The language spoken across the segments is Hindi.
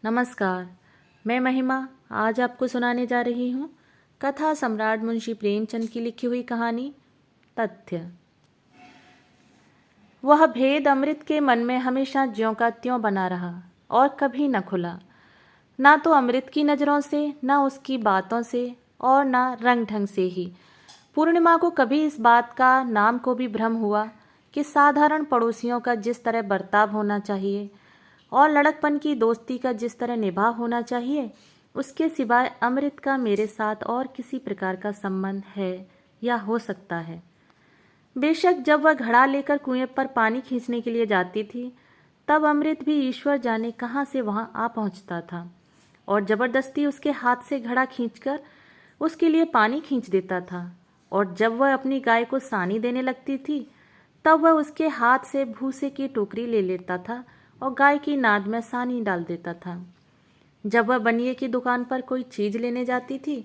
नमस्कार। मैं महिमा आज आपको सुनाने जा रही हूँ कथा सम्राट मुंशी प्रेमचंद की लिखी हुई कहानी तथ्य। वह भेद अमृत के मन में हमेशा ज्यों का त्यों बना रहा और कभी न खुला, ना तो अमृत की नज़रों से, ना उसकी बातों से और ना रंग ढंग से ही। पूर्णिमा को कभी इस बात का नाम को भी भ्रम हुआ कि साधारण पड़ोसियों का जिस तरह बर्ताव होना चाहिए और लड़कपन की दोस्ती का जिस तरह निभाव होना चाहिए, उसके सिवाय अमृत का मेरे साथ और किसी प्रकार का संबंध है या हो सकता है। बेशक जब वह घड़ा लेकर कुएं पर पानी खींचने के लिए जाती थी, तब अमृत भी ईश्वर जाने कहाँ से वहां आ पहुंचता था और जबरदस्ती उसके हाथ से घड़ा खींचकर उसके लिए पानी खींच देता था। और जब वह अपनी गाय को सानी देने लगती थी, तब वह उसके हाथ से भूसे की टोकरी ले लेता था और गाय की नाद में सानी डाल देता था। जब वह बनिए की दुकान पर कोई चीज लेने जाती थी,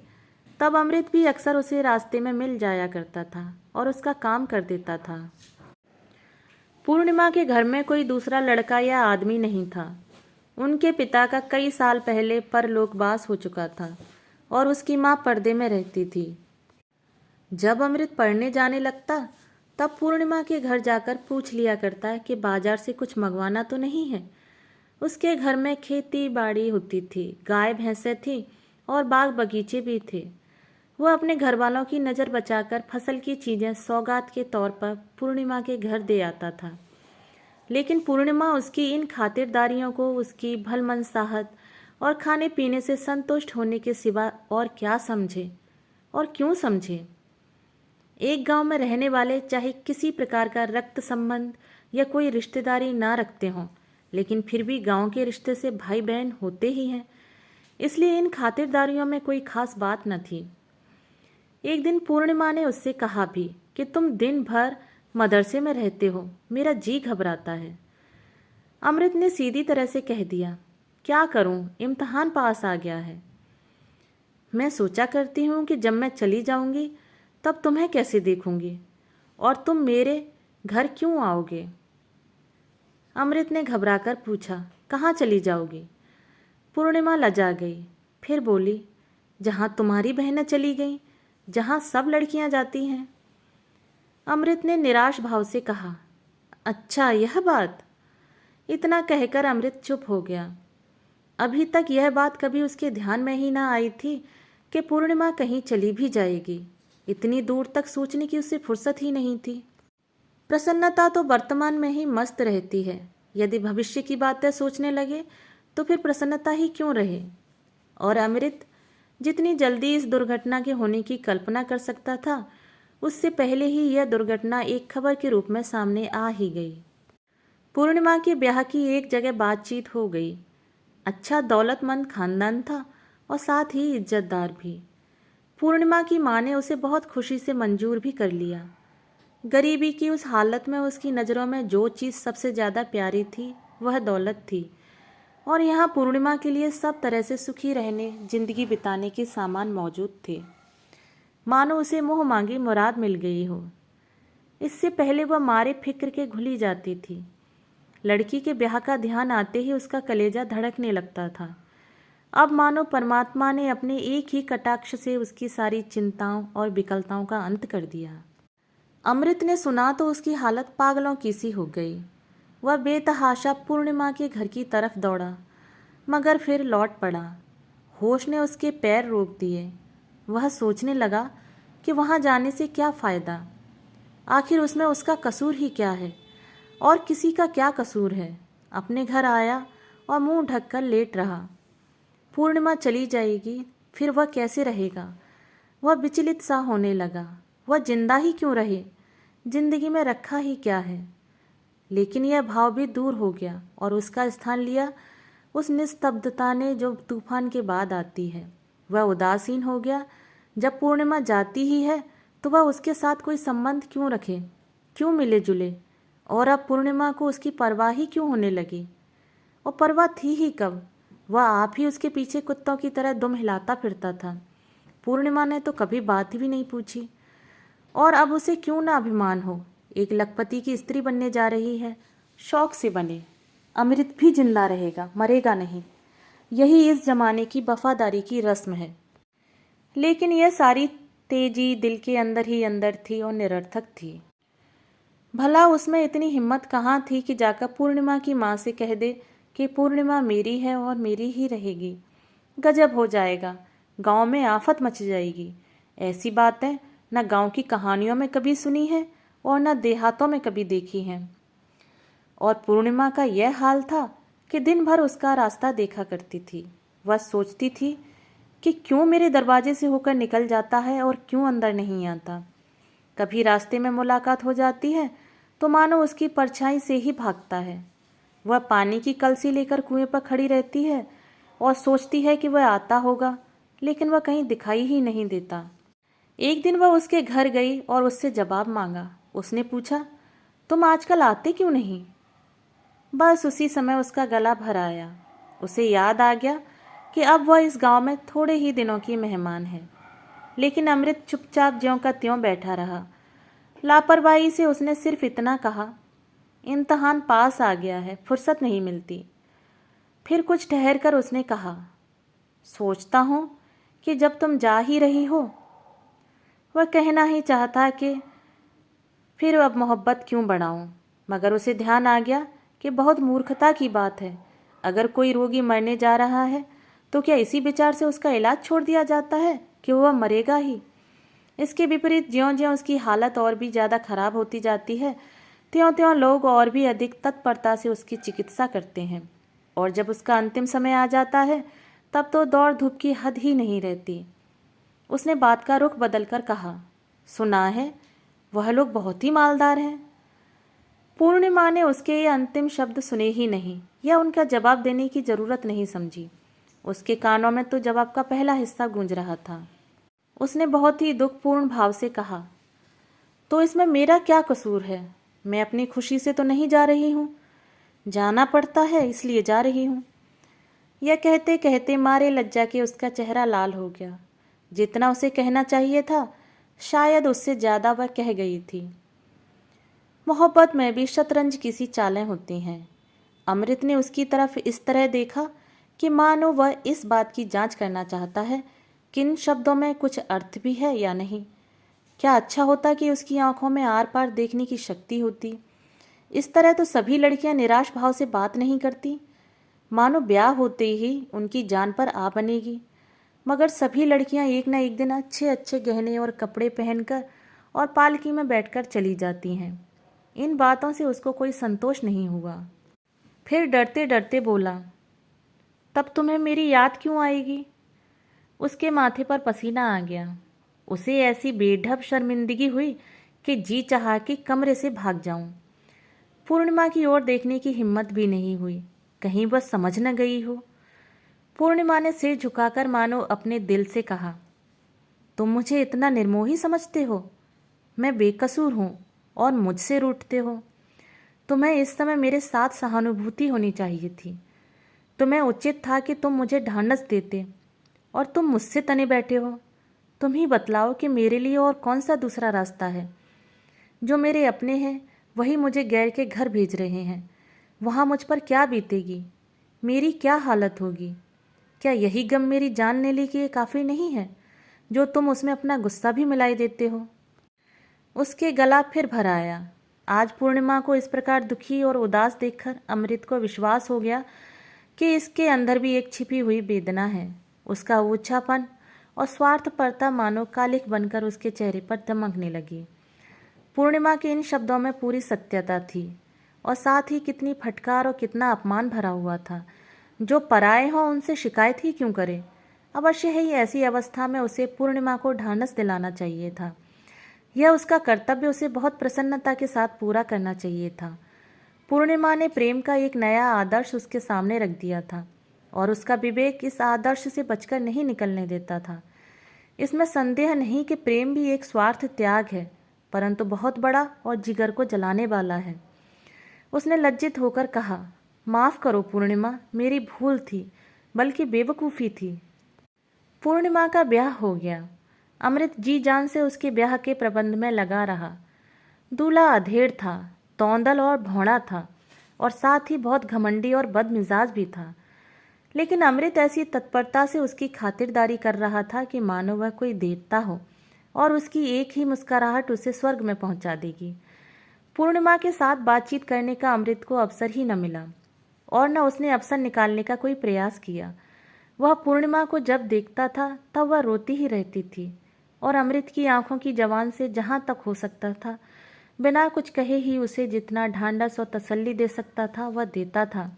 तब अमृत भी अक्सर उसे रास्ते में मिल जाया करता था और उसका काम कर देता था। पूर्णिमा के घर में कोई दूसरा लड़का या आदमी नहीं था। उनके पिता का कई साल पहले परलोकवास हो चुका था और उसकी माँ पर्दे में रहती थी। जब अमृत पढ़ने जाने लगता, तब पूर्णिमा के घर जाकर पूछ लिया करता है कि बाजार से कुछ मंगवाना तो नहीं है। उसके घर में खेती बाड़ी होती थी, गाय भैंसें थी और बाग बगीचे भी थे। वह अपने घर वालों की नज़र बचाकर फसल की चीज़ें सौगात के तौर पर पूर्णिमा के घर दे आता था। लेकिन पूर्णिमा उसकी इन खातिरदारियों को उसकी भलमनसाहत और खाने पीने से संतुष्ट होने के सिवा और क्या समझे और क्यों समझे। एक गांव में रहने वाले चाहे किसी प्रकार का रक्त संबंध या कोई रिश्तेदारी ना रखते हों, लेकिन फिर भी गांव के रिश्ते से भाई बहन होते ही हैं, इसलिए इन खातिरदारियों में कोई खास बात न थी। एक दिन पूर्णिमा ने उससे कहा भी कि तुम दिन भर मदरसे में रहते हो, मेरा जी घबराता है। अमृत ने सीधी तरह से कह दिया, क्या करूं, इम्तहान पास आ गया है। मैं सोचा करती हूँ कि जब मैं चली जाऊंगी तब तुम्हें कैसे देखूंगी और तुम मेरे घर क्यों आओगे। अमृत ने घबराकर पूछा, कहाँ चली जाओगी। पूर्णिमा लजा गई, फिर बोली, जहाँ तुम्हारी बहनें चली गईं, जहाँ सब लड़कियाँ जाती हैं। अमृत ने निराश भाव से कहा, अच्छा यह बात। इतना कहकर अमृत चुप हो गया। अभी तक यह बात कभी उसके ध्यान में ही ना आई थी कि पूर्णिमा कहीं चली भी जाएगी। इतनी दूर तक सोचने की उसे फुर्सत ही नहीं थी। प्रसन्नता तो वर्तमान में ही मस्त रहती है। यदि भविष्य की बातें सोचने लगे तो फिर प्रसन्नता ही क्यों रहे। और अमृत जितनी जल्दी इस दुर्घटना के होने की कल्पना कर सकता था, उससे पहले ही यह दुर्घटना एक खबर के रूप में सामने आ ही गई। पूर्णिमा के ब्याह की एक जगह बातचीत हो गई। अच्छा दौलतमंद खानदान था और साथ ही इज्जतदार भी। पूर्णिमा की माँ ने उसे बहुत खुशी से मंजूर भी कर लिया। गरीबी की उस हालत में उसकी नज़रों में जो चीज़ सबसे ज़्यादा प्यारी थी वह दौलत थी, और यहाँ पूर्णिमा के लिए सब तरह से सुखी रहने, जिंदगी बिताने के सामान मौजूद थे, मानो उसे मुँह मांगी मुराद मिल गई हो। इससे पहले वह मारे फिक्र के घुली जाती थी। लड़की के ब्याह का ध्यान आते ही उसका कलेजा धड़कने लगता था। अब मानो परमात्मा ने अपने एक ही कटाक्ष से उसकी सारी चिंताओं और विकलताओं का अंत कर दिया। अमृत ने सुना तो उसकी हालत पागलों की सी हो गई। वह बेतहाशा पूर्णिमा के घर की तरफ दौड़ा, मगर फिर लौट पड़ा। होश ने उसके पैर रोक दिए। वह सोचने लगा कि वहाँ जाने से क्या फ़ायदा, आखिर उसमें उसका कसूर ही क्या है और किसी का क्या कसूर है। अपने घर आया और मुंह ढककर लेट रहा। पूर्णिमा चली जाएगी, फिर वह कैसे रहेगा। वह विचलित सा होने लगा। वह जिंदा ही क्यों रहे, जिंदगी में रखा ही क्या है। लेकिन यह भाव भी दूर हो गया और उसका स्थान लिया उस निस्तब्धता ने जो तूफान के बाद आती है। वह उदासीन हो गया। जब पूर्णिमा जाती ही है तो वह उसके साथ कोई संबंध क्यों रखे, क्यों मिले जुले, और अब पूर्णिमा को उसकी परवाह ही क्यों होने लगी। और परवाह थी ही कब, वह आप ही उसके पीछे कुत्तों की तरह दुम हिलाता फिरता था। पूर्णिमा ने तो कभी बात भी नहीं पूछी। और अब उसे क्यों ना अभिमान हो, एक लखपति की स्त्री बनने जा रही है। शौक से बने, अमृत भी जिंदा रहेगा, मरेगा नहीं। यही इस जमाने की वफादारी की रस्म है। लेकिन यह सारी तेजी दिल के अंदर ही अंदर थी और निरर्थक थी। भला उसमें इतनी हिम्मत कहाँ थी कि जाकर पूर्णिमा की माँ से कह दे कि पूर्णिमा मेरी है और मेरी ही रहेगी। गजब हो जाएगा, गांव में आफत मच जाएगी। ऐसी बातें न गांव की कहानियों में कभी सुनी है और न देहातों में कभी देखी हैं। और पूर्णिमा का यह हाल था कि दिन भर उसका रास्ता देखा करती थी। वह सोचती थी कि क्यों मेरे दरवाजे से होकर निकल जाता है और क्यों अंदर नहीं आता। कभी रास्ते में मुलाकात हो जाती है तो मानो उसकी परछाई से ही भागता है। वह पानी की कलसी लेकर कुएं पर खड़ी रहती है और सोचती है कि वह आता होगा, लेकिन वह कहीं दिखाई ही नहीं देता। एक दिन वह उसके घर गई और उससे जवाब मांगा। उसने पूछा, तुम आजकल आते क्यों नहीं? बस उसी समय उसका गला भर आया। उसे याद आ गया कि अब वह इस गांव में थोड़े ही दिनों की मेहमान है। लेकिन अमृत चुपचाप ज्यों का त्यों बैठा रहा। लापरवाही से उसने सिर्फ इतना कहा, इम्तहान पास आ गया है, फुर्सत नहीं मिलती। फिर कुछ ठहर कर उसने कहा, सोचता हूँ कि जब तुम जा ही रही हो। वह कहना ही चाहता कि फिर अब मोहब्बत क्यों बढ़ाऊं, मगर उसे ध्यान आ गया कि बहुत मूर्खता की बात है। अगर कोई रोगी मरने जा रहा है तो क्या इसी विचार से उसका इलाज छोड़ दिया जाता है कि वह मरेगा ही? इसके विपरीत ज्यों ज्यों उसकी हालत और भी ज़्यादा खराब होती जाती है, त्यों त्यों लोग और भी अधिक तत्परता से उसकी चिकित्सा करते हैं। और जब उसका अंतिम समय आ जाता है तब तो दौड़ धूप की हद ही नहीं रहती। उसने बात का रुख बदलकर कहा, सुना है वह लोग बहुत ही मालदार हैं। पूर्णिमा ने उसके ये अंतिम शब्द सुने ही नहीं या उनका जवाब देने की जरूरत नहीं समझी। उसके कानों में तो जवाब का पहला हिस्सा गूंज रहा था। उसने बहुत ही दुखपूर्ण भाव से कहा, तो इसमें मेरा क्या कसूर है? मैं अपनी खुशी से तो नहीं जा रही हूँ, जाना पड़ता है इसलिए जा रही हूँ। यह कहते कहते मारे लज्जा के उसका चेहरा लाल हो गया। जितना उसे कहना चाहिए था शायद उससे ज़्यादा वह कह गई थी। मोहब्बत में भी शतरंज की सी चालें होती हैं। अमृत ने उसकी तरफ इस तरह देखा कि मानो वह इस बात की जांच करना चाहता है कि इन शब्दों में कुछ अर्थ भी है या नहीं। क्या अच्छा होता कि उसकी आंखों में आर पार देखने की शक्ति होती। इस तरह तो सभी लड़कियां निराश भाव से बात नहीं करती, मानो ब्याह होते ही उनकी जान पर आ बनेगी। मगर सभी लड़कियां एक न एक दिन अच्छे अच्छे गहने और कपड़े पहनकर और पालकी में बैठकर चली जाती हैं। इन बातों से उसको कोई संतोष नहीं हुआ। फिर डरते डरते बोला, तब तुम्हें मेरी याद क्यों आएगी? उसके माथे पर पसीना आ गया। उसे ऐसी बेढब शर्मिंदगी हुई कि जी चाहा कि कमरे से भाग जाऊं। पूर्णिमा की ओर देखने की हिम्मत भी नहीं हुई, कहीं वह समझ न गई हो। पूर्णिमा ने सिर झुकाकर मानो अपने दिल से कहा, तुम मुझे इतना निर्मोही समझते हो? मैं बेकसूर हूँ और मुझसे रूठते हो। तुम्हें इस समय मेरे साथ सहानुभूति होनी चाहिए थी। तुम्हें उचित था कि तुम मुझे ढांढस देते, और तुम मुझसे तने बैठे हो। तुम ही बतलाओ कि मेरे लिए और कौन सा दूसरा रास्ता है। जो मेरे अपने हैं वही मुझे गैर के घर भेज रहे हैं। वहाँ मुझ पर क्या बीतेगी, मेरी क्या हालत होगी? क्या यही गम मेरी जान लेने के लिए काफ़ी नहीं है, जो तुम उसमें अपना गुस्सा भी मिलाई देते हो? उसके गला फिर भर आया। आज पूर्णिमा को इस प्रकार दुखी और उदास देखकर अमृत को विश्वास हो गया कि इसके अंदर भी एक छिपी हुई वेदना है। उसका ऊंचापन और स्वार्थपरता मानो कालिख बनकर उसके चेहरे पर दमकने लगी। पूर्णिमा के इन शब्दों में पूरी सत्यता थी और साथ ही कितनी फटकार और कितना अपमान भरा हुआ था। जो पराए हों उनसे शिकायत ही क्यों करे? अवश्य ही ऐसी अवस्था में उसे पूर्णिमा को ढांढस दिलाना चाहिए था। यह उसका कर्तव्य उसे बहुत प्रसन्नता के साथ पूरा करना चाहिए था। पूर्णिमा ने प्रेम का एक नया आदर्श उसके सामने रख दिया था और उसका विवेक इस आदर्श से बचकर नहीं निकलने देता था। इसमें संदेह नहीं कि प्रेम भी एक स्वार्थ त्याग है, परंतु बहुत बड़ा और जिगर को जलाने वाला है। उसने लज्जित होकर कहा, माफ़ करो पूर्णिमा, मेरी भूल थी, बल्कि बेवकूफ़ी थी। पूर्णिमा का ब्याह हो गया। अमृत जी जान से उसके ब्याह के प्रबंध में लगा रहा। दूल्हा अधेड़ था, तौंदल और भौंड़ा था और साथ ही बहुत घमंडी और बदमिजाज भी था। लेकिन अमृत ऐसी तत्परता से उसकी खातिरदारी कर रहा था कि मानो वह कोई देवता हो और उसकी एक ही मुस्कुराहट उसे स्वर्ग में पहुंचा देगी। पूर्णिमा के साथ बातचीत करने का अमृत को अवसर ही न मिला और न उसने अवसर निकालने का कोई प्रयास किया। वह पूर्णिमा को जब देखता था तब वह रोती ही रहती थी और अमृत की आंखों की जवान से जहां तक हो सकता था बिना कुछ कहे ही उसे जितना ढांढस और तसल्ली दे सकता था वह देता था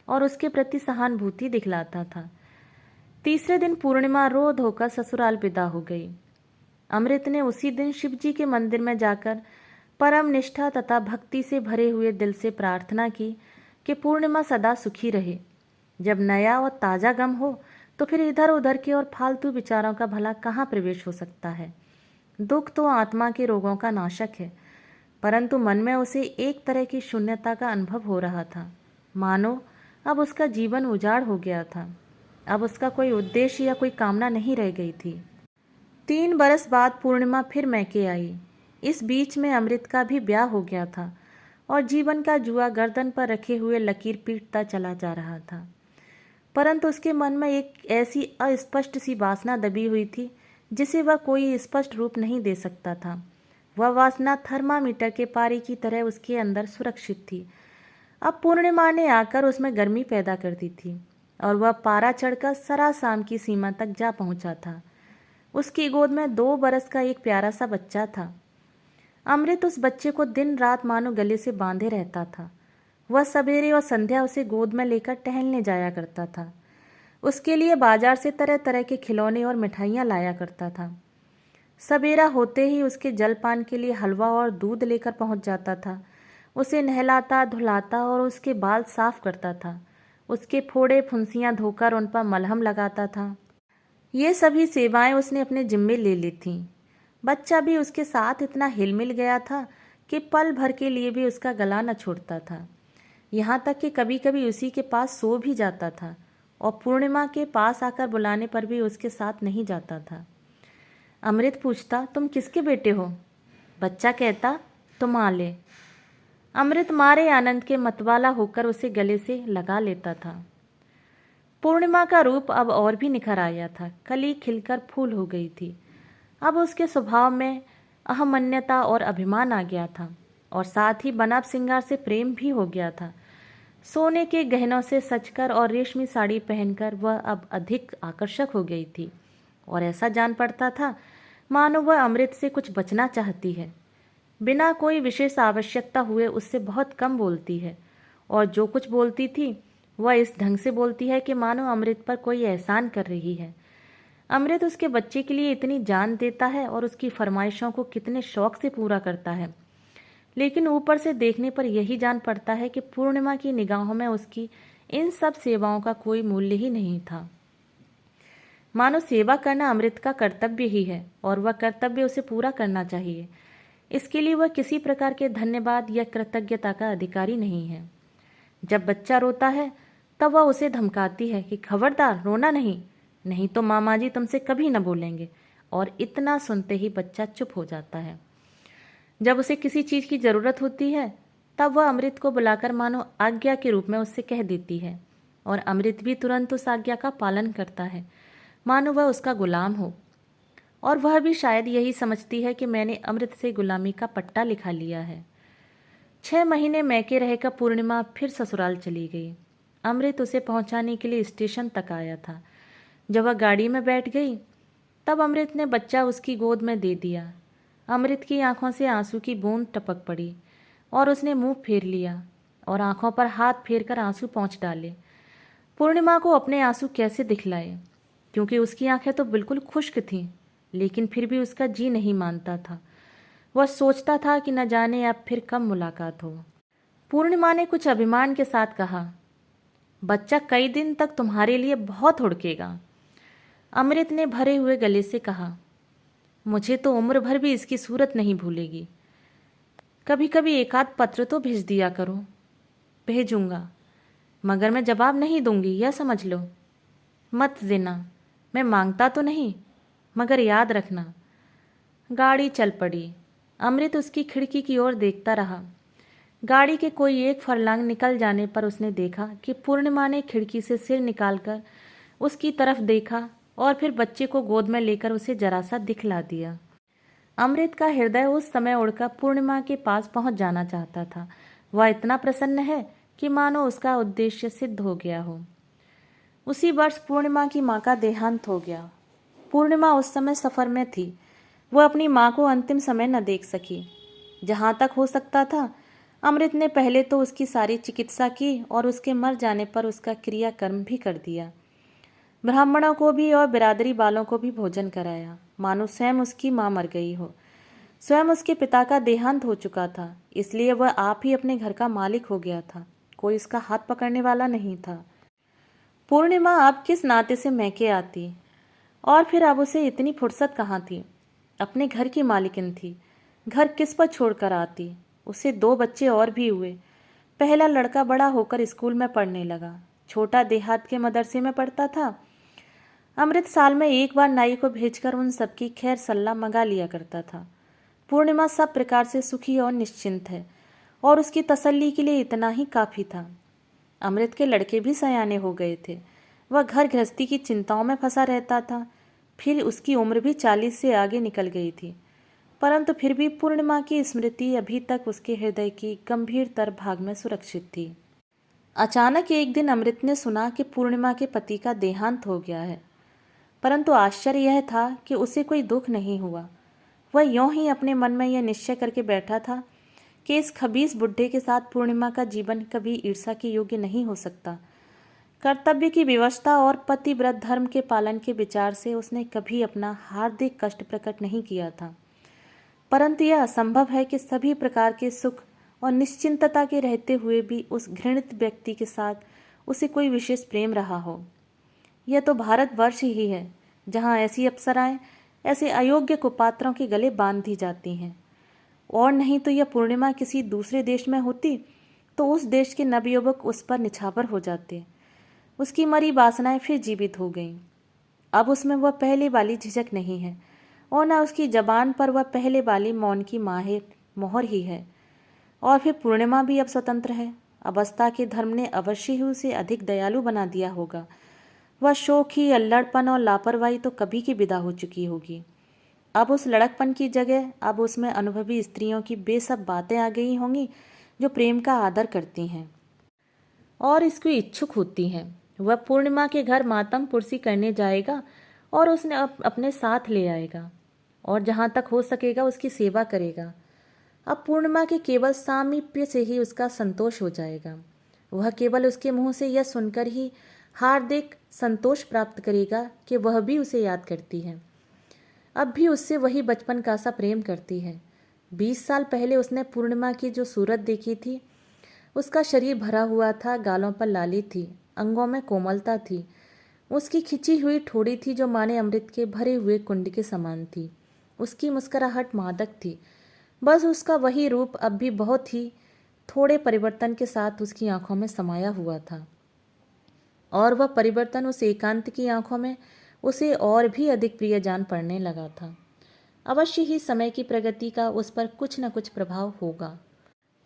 और उसके प्रति सहानुभूति दिखलाता था। तीसरे दिन पूर्णिमा रो धोकर ससुराल विदा हो गई। अमृत ने उसी दिन शिवजी के मंदिर में जाकर परम निष्ठा तथा भक्ति से भरे हुए दिल से प्रार्थना की कि पूर्णिमा सदा सुखी रहे। जब नया और ताज़ा गम हो तो फिर इधर उधर के और फालतू विचारों का भला कहाँ प्रवेश हो सकता है। दुख तो आत्मा के रोगों का नाशक है, परंतु मन में उसे एक तरह की शून्यता का अनुभव हो रहा था, मानो अब उसका जीवन उजाड़ हो गया था। अब उसका कोई उद्देश्य या कोई कामना नहीं रह गई थी। 3 बरस बाद पूर्णिमा फिर मैके आई। इस बीच में अमृत का भी ब्याह हो गया था और जीवन का जुआ गर्दन पर रखे हुए लकीर पीटता चला जा रहा था। परंतु उसके मन में एक ऐसी अस्पष्ट सी वासना दबी हुई थी जिसे वह कोई स्पष्ट रूप नहीं दे सकता था। वह वासना थर्मामीटर के पारे की तरह उसके अंदर सुरक्षित थी। अब पूर्णिमा ने आकर उसमें गर्मी पैदा कर दी थी और वह पारा चढ़कर सरासाम की सीमा तक जा पहुंचा था। उसकी गोद में 2 बरस का एक प्यारा सा बच्चा था। अमृत उस बच्चे को दिन रात मानो गले से बांधे रहता था। वह सवेरे और संध्या उसे गोद में लेकर टहलने जाया करता था। उसके लिए बाजार से तरह तरह के खिलौने और मिठाइयाँ लाया करता था। सवेरा होते ही उसके जलपान के लिए हलवा और दूध लेकर पहुंच जाता था। उसे नहलाता धुलाता और उसके बाल साफ करता था। उसके फोड़े फुंसियाँ धोकर उन पर मलहम लगाता था। ये सभी सेवाएं उसने अपने जिम्मे ले ली थीं। बच्चा भी उसके साथ इतना हिलमिल गया था कि पल भर के लिए भी उसका गला न छोड़ता था। यहाँ तक कि कभी कभी उसी के पास सो भी जाता था और पूर्णिमा के पास आकर बुलाने पर भी उसके साथ नहीं जाता था। अमृत पूछता, तुम किसके बेटे हो? बच्चा कहता, तुम आले। अमृत मारे आनंद के मतवाला होकर उसे गले से लगा लेता था। पूर्णिमा का रूप अब और भी निखर आया था। कली खिलकर फूल हो गई थी। अब उसके स्वभाव में अहमन्यता और अभिमान आ गया था और साथ ही बनाव श्रृंगार से प्रेम भी हो गया था। सोने के गहनों से सजकर और रेशमी साड़ी पहनकर वह अब अधिक आकर्षक हो गई थी और ऐसा जान पड़ता था मानो वह अमृत से कुछ बचना चाहती है। बिना कोई विशेष आवश्यकता हुए उससे बहुत कम बोलती है और जो कुछ बोलती थी वह इस ढंग से बोलती है कि मानो अमृत पर कोई एहसान कर रही है। अमृत उसके बच्चे के लिए इतनी जान देता है और उसकी फरमाइशों को कितने शौक से पूरा करता है, लेकिन ऊपर से देखने पर यही जान पड़ता है कि पूर्णिमा की निगाहों में उसकी इन सब सेवाओं का कोई मूल्य ही नहीं था। मानो सेवा करना अमृत का कर्तव्य ही है और वह कर्तव्य उसे पूरा करना चाहिए। इसके लिए वह किसी प्रकार के धन्यवाद या कृतज्ञता का अधिकारी नहीं है। जब बच्चा रोता है तब वह उसे धमकाती है कि खबरदार रोना नहीं, नहीं तो मामा जी तुमसे कभी न बोलेंगे, और इतना सुनते ही बच्चा चुप हो जाता है। जब उसे किसी चीज़ की ज़रूरत होती है तब वह अमृत को बुलाकर मानो आज्ञा के रूप में उससे कह देती है और अमृत भी तुरंत उस आज्ञा का पालन करता है, मानो वह उसका गुलाम हो। और वह भी शायद यही समझती है कि मैंने अमृत से गुलामी का पट्टा लिखा लिया है। 6 महीने मैके रहकर पूर्णिमा फिर ससुराल चली गई। अमृत उसे पहुंचाने के लिए स्टेशन तक आया था। जब वह गाड़ी में बैठ गई तब अमृत ने बच्चा उसकी गोद में दे दिया। अमृत की आंखों से आंसू की बूंद टपक पड़ी और उसने मुंह फेर लिया और आंखों पर हाथ फेर कर आंसू पोंछ डाले। पूर्णिमा को अपने आंसू कैसे दिखलाए, क्योंकि उसकी आंखें तो बिल्कुल खुश्क थीं, लेकिन फिर भी उसका जी नहीं मानता था। वह सोचता था कि न जाने अब फिर कब मुलाकात हो। पूर्णिमा ने कुछ अभिमान के साथ कहा, बच्चा कई दिन तक तुम्हारे लिए बहुत हुड़केगा। अमृत ने भरे हुए गले से कहा, मुझे तो उम्र भर भी इसकी सूरत नहीं भूलेगी। कभी कभी एक आध पत्र तो भेज दिया करो। भेजूंगा, मगर मैं जवाब नहीं दूंगी, यह समझ लो। मत देना, मैं मांगता तो नहीं, मगर याद रखना। गाड़ी चल पड़ी। अमृत उसकी खिड़की की ओर देखता रहा। गाड़ी के कोई एक फरलांग निकल जाने पर उसने देखा कि पूर्णिमा ने खिड़की से सिर निकालकर उसकी तरफ देखा और फिर बच्चे को गोद में लेकर उसे जरा सा दिखला दिया। अमृत का हृदय उस समय उड़कर पूर्णिमा के पास पहुंच जाना चाहता था। वह इतना प्रसन्न है कि मानो उसका उद्देश्य सिद्ध हो गया हो। उसी वर्ष पूर्णिमा की माँ का देहांत हो गया। पूर्णिमा उस समय सफ़र में थी। वह अपनी माँ को अंतिम समय न देख सकी। जहाँ तक हो सकता था अमृत ने पहले तो उसकी सारी चिकित्सा की और उसके मर जाने पर उसका क्रियाकर्म भी कर दिया। ब्राह्मणों को भी और बिरादरी वालों को भी भोजन कराया, मानो स्वयं उसकी माँ मर गई हो। स्वयं उसके पिता का देहांत हो चुका था, इसलिए वह आप ही अपने घर का मालिक हो गया था। कोई उसका हाथ पकड़ने वाला नहीं था। पूर्णिमा अब किस नाते से मैके आती, और फिर अब उसे इतनी फुर्सत कहाँ थी। अपने घर की मालिकिन थी, घर किस पर छोड़कर आती। उसे 2 बच्चे और भी हुए। पहला लड़का बड़ा होकर स्कूल में पढ़ने लगा, छोटा देहात के मदरसे में पढ़ता था। अमृत साल में एक बार नाई को भेजकर उन सबकी खैर सल्ला मंगा लिया करता था। पूर्णिमा सब प्रकार से सुखी और निश्चिंत है, और उसकी तसल्ली के लिए इतना ही काफ़ी था। अमृत के लड़के भी सयाने हो गए थे। वह घर गृहस्थी की चिंताओं में फंसा रहता था। फिर उसकी उम्र भी 40 से आगे निकल गई थी, परंतु फिर भी पूर्णिमा की स्मृति अभी तक उसके हृदय की गंभीरतर भाग में सुरक्षित थी। अचानक एक दिन अमृत ने सुना कि पूर्णिमा के पति का देहांत हो गया है, परंतु आश्चर्य यह था कि उसे कोई दुख नहीं हुआ। वह यों ही अपने मन में यह निश्चय करके बैठा था कि इस खबीस बुढ़े के साथ पूर्णिमा का जीवन कभी ईर्ष्या के योग्य नहीं हो सकता। कर्तव्य की व्यवस्था और पतिव्रत धर्म के पालन के विचार से उसने कभी अपना हार्दिक कष्ट प्रकट नहीं किया था, परंतु यह असंभव है कि सभी प्रकार के सुख और निश्चिंतता के रहते हुए भी उस घृणित व्यक्ति के साथ उसे कोई विशेष प्रेम रहा हो। यह तो भारतवर्ष ही है जहाँ ऐसी अप्सराएं ऐसे अयोग्य कुपात्रों के गले बांध दी जाती हैं। और नहीं तो यह पूर्णिमा किसी दूसरे देश में होती तो उस देश के नवयुवक उस पर निछावर हो जाते। उसकी मरी वासनाएं फिर जीवित हो गईं। अब उसमें वह पहले वाली झिझक नहीं है, और न उसकी जबान पर वह पहले वाली मौन की मोहर ही है। और फिर पूर्णिमा भी अब स्वतंत्र है। अवस्था के धर्म ने अवश्य ही उसे अधिक दयालु बना दिया होगा। वह शोखी, अल्लड़पन और लापरवाही तो कभी की विदा हो चुकी होगी। अब उस लड़कपन की जगह अब उसमें अनुभवी स्त्रियों की बेसब बातें आ गई होंगी, जो प्रेम का आदर करती हैं और इसकी इच्छुक होती हैं। वह पूर्णिमा के घर मातम पुरसी करने जाएगा और उसने अपने साथ ले आएगा, और जहाँ तक हो सकेगा उसकी सेवा करेगा। अब पूर्णिमा के केवल सामीप्य से ही उसका संतोष हो जाएगा। वह केवल उसके मुंह से यह सुनकर ही हार्दिक संतोष प्राप्त करेगा कि वह भी उसे याद करती है, अब भी उससे वही बचपन का सा प्रेम करती है। 20 साल पहले उसने पूर्णिमा की जो सूरत देखी थी, उसका शरीर भरा हुआ था, गालों पर लाली थी, अंगों में कोमलता थी, उसकी खिंची हुई ठोड़ी थी जो माने अमृत के भरे हुए कुंड के समान थी। उसकी मुस्कुराहट मादक थी। बस उसका वही रूप अब भी बहुत ही थोड़े परिवर्तन के साथ उसकी आंखों में समाया हुआ था, और वह परिवर्तन उस एकांत की आंखों में उसे और भी अधिक प्रिय जान पड़ने लगा था। अवश्य ही समय की प्रगति का उस पर कुछ न कुछ प्रभाव होगा,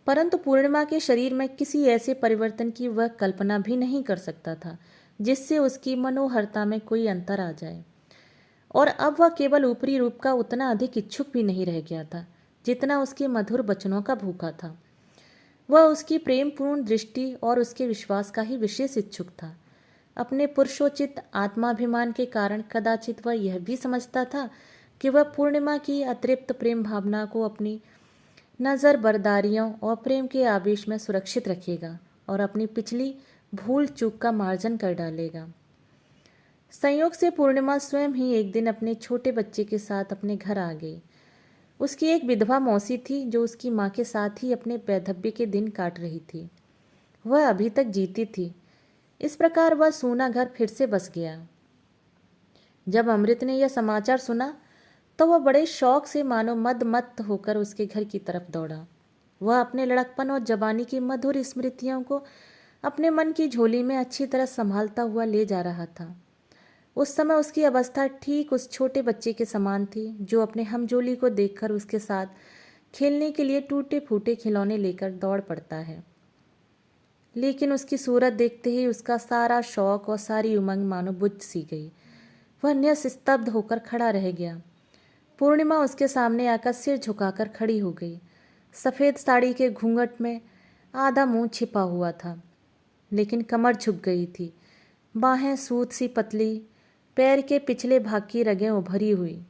परंतु पूर्णिमा के शरीर में किसी ऐसे परिवर्तन की वह कल्पना भी नहीं कर सकता था जिससे उसकी मनोहरता में कोई अंतर आ जाए। और अब वह केवल ऊपरी रूप का उतना अधिक इच्छुक भी नहीं रह गया था जितना उसके मधुर वचनों का भूखा था। वह उसकी प्रेमपूर्ण दृष्टि और उसके विश्वास का ही विशेष इच्छुक था। अपने पुरुषोचित आत्माभिमान के कारण कदाचित वह यह भी समझता था कि वह पूर्णिमा की अतृप्त प्रेम भावना को अपनी नज़र बरदारियों और प्रेम के आवेश में सुरक्षित रखेगा और अपनी पिछली भूल चूक का मार्जन कर डालेगा। संयोग से पूर्णिमा स्वयं ही एक दिन अपने छोटे बच्चे के साथ अपने घर आ गई। उसकी एक विधवा मौसी थी जो उसकी माँ के साथ ही अपने वैधव्य के दिन काट रही थी। वह अभी तक जीती थी। इस प्रकार वह सूना घर फिर से बस गया। जब अमृत ने यह समाचार सुना तो वह बड़े शौक से मानो मद-मत्त होकर उसके घर की तरफ दौड़ा। वह अपने लड़कपन और जवानी की मधुर स्मृतियों को अपने मन की झोली में अच्छी तरह संभालता हुआ ले जा रहा था। उस समय उसकी अवस्था ठीक उस छोटे बच्चे के समान थी जो अपने हमजोली को देखकर उसके साथ खेलने के लिए टूटे फूटे खिलौने लेकर दौड़ पड़ता है, लेकिन उसकी सूरत देखते ही उसका सारा शौक और सारी उमंग मानो बुझ सी गई। वह निस्तब्ध होकर खड़ा रह गया। पूर्णिमा उसके सामने आकर सिर झुकाकर खड़ी हो गई। सफ़ेद साड़ी के घूंघट में आधा मुंह छिपा हुआ था, लेकिन कमर झुक गई थी। बाहें सूत सी पतली, पैर के पिछले भाग की रगें उभरी हुई।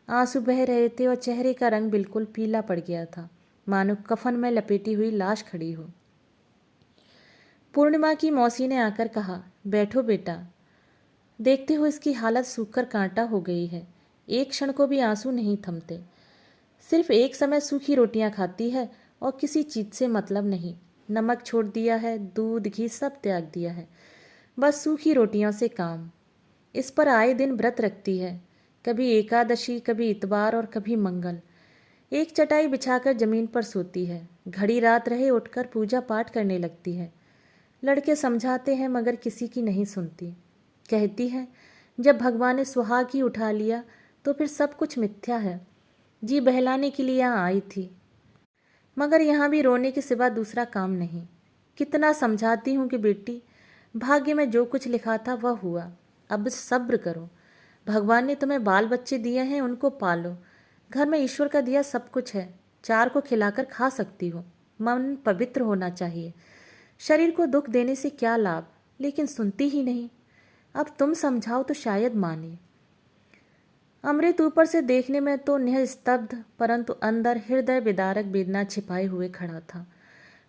आंसू बह रहे थे और चेहरे का रंग बिल्कुल पीला पड़ गया था, मानो कफन में लपेटी हुई लाश खड़ी हो। पूर्णिमा की मौसी ने आकर कहा, बैठो बेटा। देखते हो इसकी हालत सूखकर कांटा हो गई है। एक क्षण को भी आंसू नहीं थमते। सिर्फ एक समय सूखी रोटियां खाती है और किसी चीज़ से मतलब नहीं। नमक छोड़ दिया है, दूध घी सब त्याग दिया है, बस सूखी रोटियों से काम। इस पर आए दिन व्रत रखती है, कभी एकादशी, कभी इतवार और कभी मंगल। एक चटाई बिछाकर जमीन पर सोती है, घड़ी रात रहे उठकर पूजा पाठ करने लगती है। लड़के समझाते हैं मगर किसी की नहीं सुनती। कहती है, जब भगवान ने सुहाग ही उठा लिया तो फिर सब कुछ मिथ्या है। जी बहलाने के लिए यहाँ आई थी, मगर यहाँ भी रोने के सिवा दूसरा काम नहीं। कितना समझाती हूँ कि बेटी, भाग्य में जो कुछ लिखा था वह हुआ, अब सब्र करो। भगवान ने तुम्हें बाल बच्चे दिए हैं, उनको पालो। घर में ईश्वर का दिया सब कुछ है, चार को खिलाकर खा सकती हो। मन पवित्र होना चाहिए। शरीर को दुख देने से क्या लाभ, लेकिन सुनती ही नहीं। अब तुम समझाओ तो शायद माने। अमृत ऊपर से देखने में तो निस्तब्ध, परंतु अंदर हृदय विदारक वेदना छिपाए हुए खड़ा था,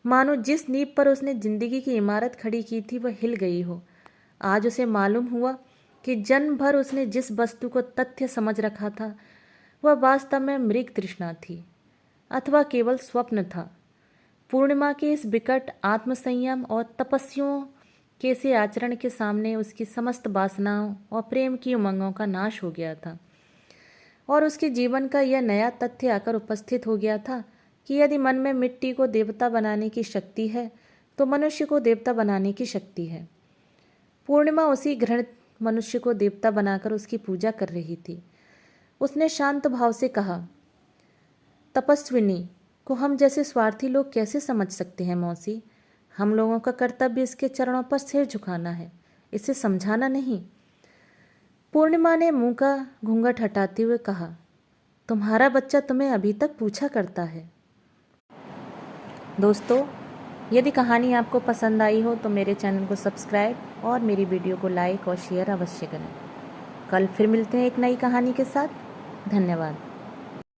मानो जिस नींव पर उसने जिंदगी की इमारत खड़ी की थी वह हिल गई हो। आज उसे मालूम हुआ कि जन्म भर उसने जिस वस्तु को तथ्य समझ रखा था वह वास्तव में मृग तृष्णा थी, अथवा केवल स्वप्न था। पूर्णिमा के इस विकट आत्मसंयम और तपस्वियों के से आचरण के सामने उसकी समस्त वासनाओं और प्रेम की उमंगों का नाश हो गया था, और उसके जीवन का यह नया तथ्य आकर उपस्थित हो गया था कि यदि मन में मिट्टी को देवता बनाने की शक्ति है तो मनुष्य को देवता बनाने की शक्ति है। पूर्णिमा उसी घृणित मनुष्य को देवता बनाकर उसकी पूजा कर रही थी। उसने शांत भाव से कहा, तपस्विनी को हम जैसे स्वार्थी लोग कैसे समझ सकते हैं मौसी? हम लोगों का कर्तव्य इसके चरणों पर सिर झुकाना है, इसे समझाना नहीं। पूर्णिमा ने मुंह का घूंघट हटाते हुए कहा, तुम्हारा बच्चा तुम्हें अभी तक पूछा करता है। दोस्तों, यदि कहानी आपको पसंद आई हो तो मेरे चैनल को सब्सक्राइब और मेरी वीडियो को लाइक और शेयर अवश्य करें। कल फिर मिलते हैं एक नई कहानी के साथ। धन्यवाद।